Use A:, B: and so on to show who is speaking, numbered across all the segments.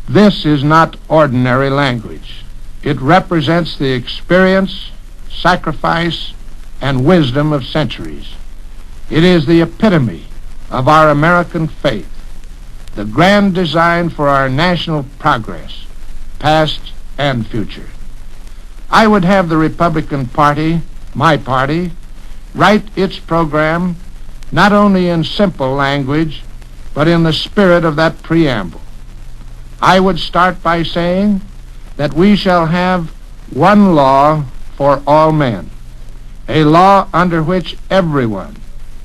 A: This is not ordinary language. It represents the experience, sacrifice, and wisdom of centuries. It is the epitome of our American faith, the grand design for our national progress, past and future. I would have the Republican Party, my party, write its program not only in simple language, but in the spirit of that preamble. I would start by saying that we shall have one law for all men, a law under which everyone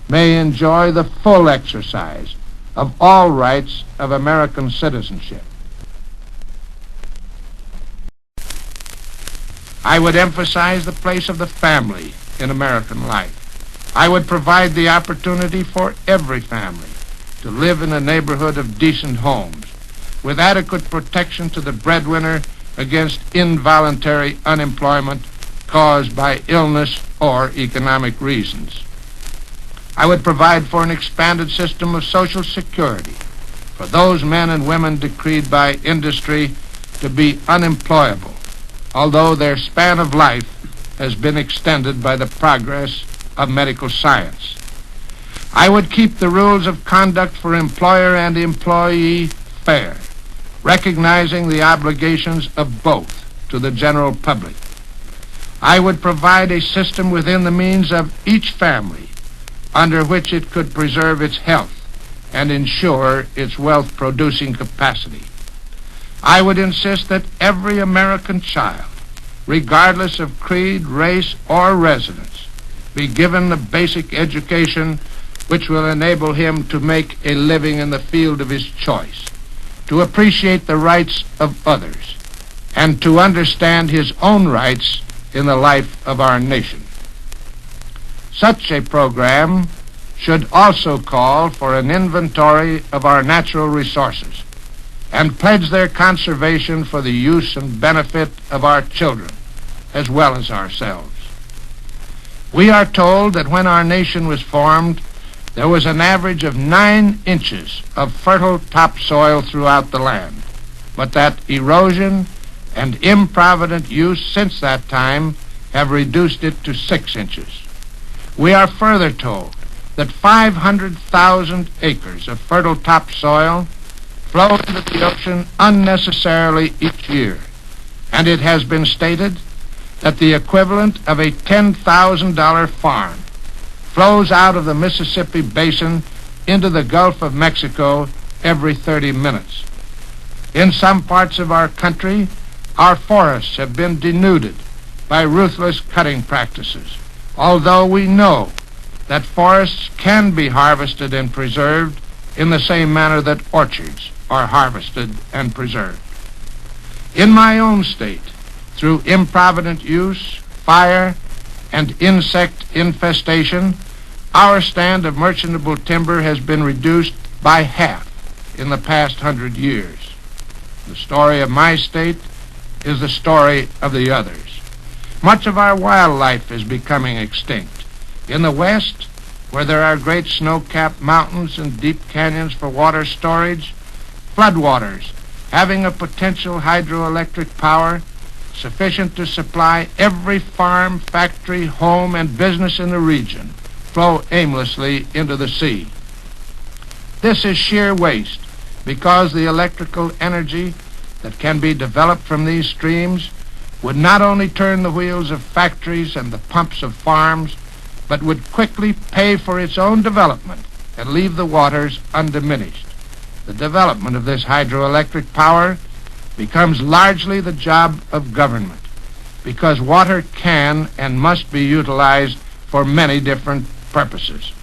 A: may enjoy the full exercise of all rights of American citizenship. I would emphasize the place of the family in American life. I would provide the opportunity for every family to live in a neighborhood of decent homes, with adequate protection to the breadwinner against involuntary unemployment caused by illness or economic reasons. I would provide for an expanded system of Social Security for those men and women decreed by industry to be unemployable, although their span of life has been extended by the progress of medical science. I would keep the rules of conduct for employer and employee fair, recognizing the obligations of both to the general public. I would provide a system within the means of each family under which it could preserve its health and ensure its wealth-producing capacity. I would insist that every American child, regardless of creed, race, or residence, be given the basic education which will enable him to make a living in the field of his choice, to appreciate the rights of others, and to understand his own rights in the life of our nation. Such a program should also call for an inventory of our natural resources and pledge their conservation for the use and benefit of our children as well as ourselves. We are told that when our nation was formed, there was an average of 9 inches of fertile topsoil throughout the land, but that erosion and improvident use since that time have reduced it to 6 inches. We are further told that 500,000 acres of fertile topsoil flow into the ocean unnecessarily each year, and it has been stated that the equivalent of a $10,000 farm flows out of the Mississippi Basin into the Gulf of Mexico every 30 minutes. In some parts of our country, our forests have been denuded by ruthless cutting practices, although we know that forests can be harvested and preserved in the same manner that orchards are harvested and preserved. In my own state, through improvident use, fire, and insect infestation, our stand of merchantable timber has been reduced by half in the past 100 years. The story of my state is the story of the others. Much of our wildlife is becoming extinct. In the West, where there are great snow-capped mountains and deep canyons for water storage, floodwaters having a potential hydroelectric power sufficient to supply every farm, factory, home, and business in the region flow aimlessly into the sea. This is sheer waste because the electrical energy that can be developed from these streams would not only turn the wheels of factories and the pumps of farms, but would quickly pay for its own development and leave the waters undiminished. The development of this hydroelectric power becomes largely the job of government, because water can and must be utilized for many different purposes.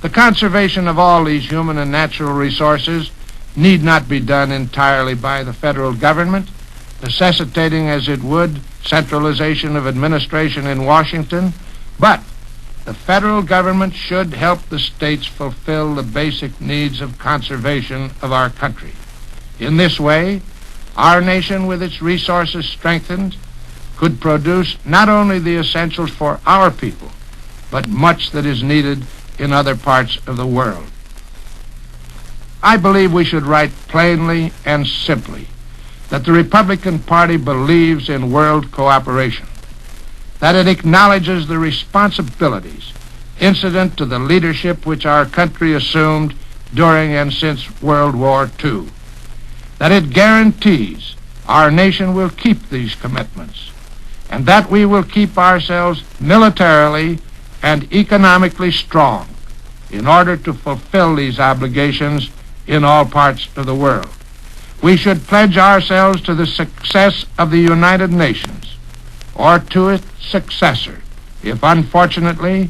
A: The conservation of all these human and natural resources need not be done entirely by the federal government, necessitating as it would centralization of administration in Washington, but the federal government should help the states fulfill the basic needs of conservation of our country. In this way, our nation, with its resources strengthened, could produce not only the essentials for our people, but much that is needed in other parts of the world. I believe we should write plainly and simply that the Republican Party believes in world cooperation, that it acknowledges the responsibilities incident to the leadership which our country assumed during and since World War II, that it guarantees our nation will keep these commitments, and that we will keep ourselves militarily and economically strong in order to fulfill these obligations in all parts of the world. We should pledge ourselves to the success of the United Nations or to its successor if, unfortunately,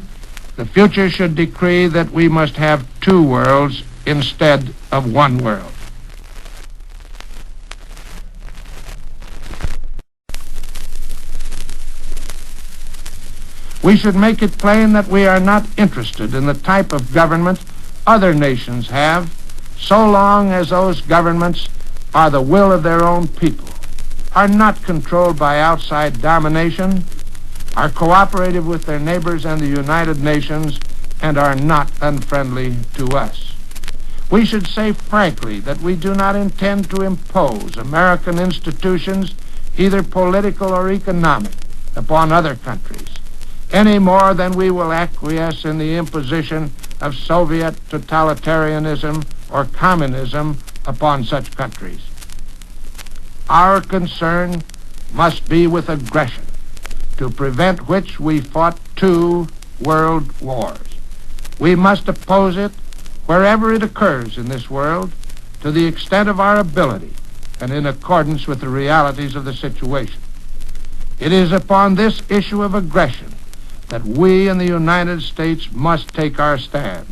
A: the future should decree that we must have two worlds instead of one world. We should make it plain that we are not interested in the type of government other nations have, so long as those governments are the will of their own people, are not controlled by outside domination, are cooperative with their neighbors and the United Nations, and are not unfriendly to us. We should say frankly that we do not intend to impose American institutions, either political or economic, upon other countries, any more than we will acquiesce in the imposition of Soviet totalitarianism or communism upon such countries. Our concern must be with aggression, to prevent which we fought 2 world wars. We must oppose it wherever it occurs in this world, to the extent of our ability and in accordance with the realities of the situation. It is upon this issue of aggression that we in the United States must take our stand.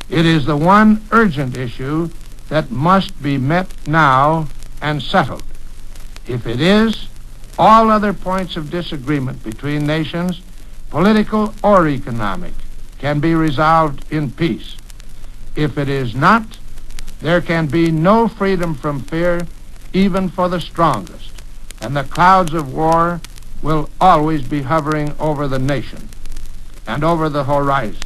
A: It is the one urgent issue that must be met now and settled. If it is, all other points of disagreement between nations, political or economic, can be resolved in peace. If it is not, there can be no freedom from fear, even for the strongest, and the clouds of war will always be hovering over the nation and over the horizon.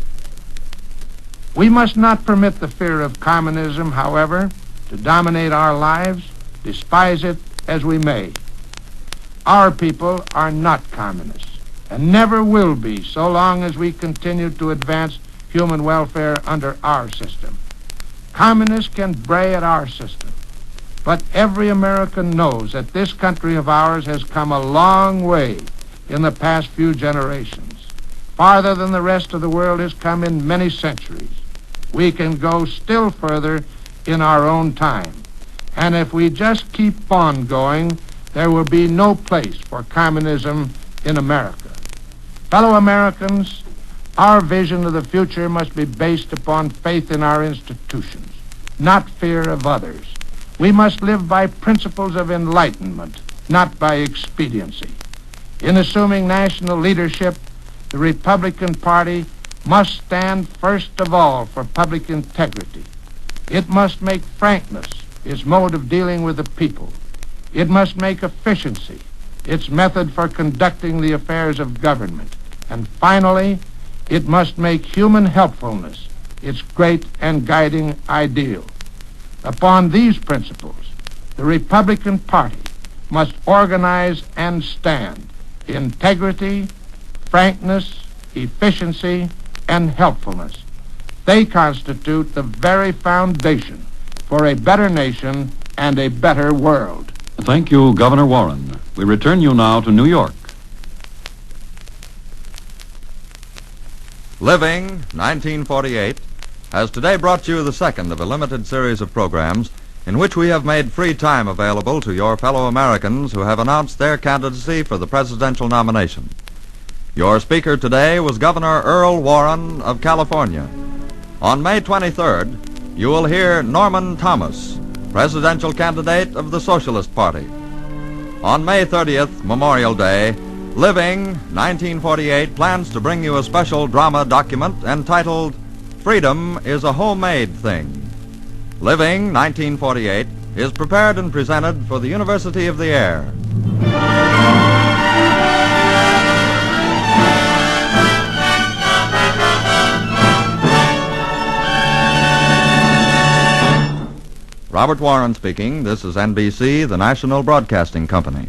A: We must not permit the fear of communism, however, to dominate our lives, despise it as we may. Our people are not communists, and never will be so long as we continue to advance human welfare under our system. Communists can bray at our system, but every American knows that this country of ours has come a long way in the past few generations, farther than the rest of the world has come in many centuries. We can go still further in our own time, and if we just keep on going, there will be no place for communism in America. Fellow Americans, our vision of the future must be based upon faith in our institutions, not fear of others. We must live by principles of enlightenment, not by expediency. In assuming national leadership, the Republican Party must stand first of all for public integrity. It must make frankness its mode of dealing with the people. It must make efficiency its method for conducting the affairs of government. And finally, it must make human helpfulness its great and guiding ideal. Upon these principles, the Republican Party must organize and stand. Integrity, frankness, efficiency, and helpfulness. They constitute the very foundation for a better nation and a better world.
B: Thank you, Governor Warren. We return you now to New York.
C: Living 1948 has today brought you the second of a limited series of programs in which we have made free time available to your fellow Americans who have announced their candidacy for the presidential nomination. Your speaker today was Governor Earl Warren of California. On May 23rd, you will hear Norman Thomas, presidential candidate of the Socialist Party. On May 30th, Memorial Day, Living 1948 plans to bring you a special drama document entitled Freedom is a Homemade Thing. Living 1948 is prepared and presented for the University of the Air. Robert Warren speaking. This is NBC, the National Broadcasting Company.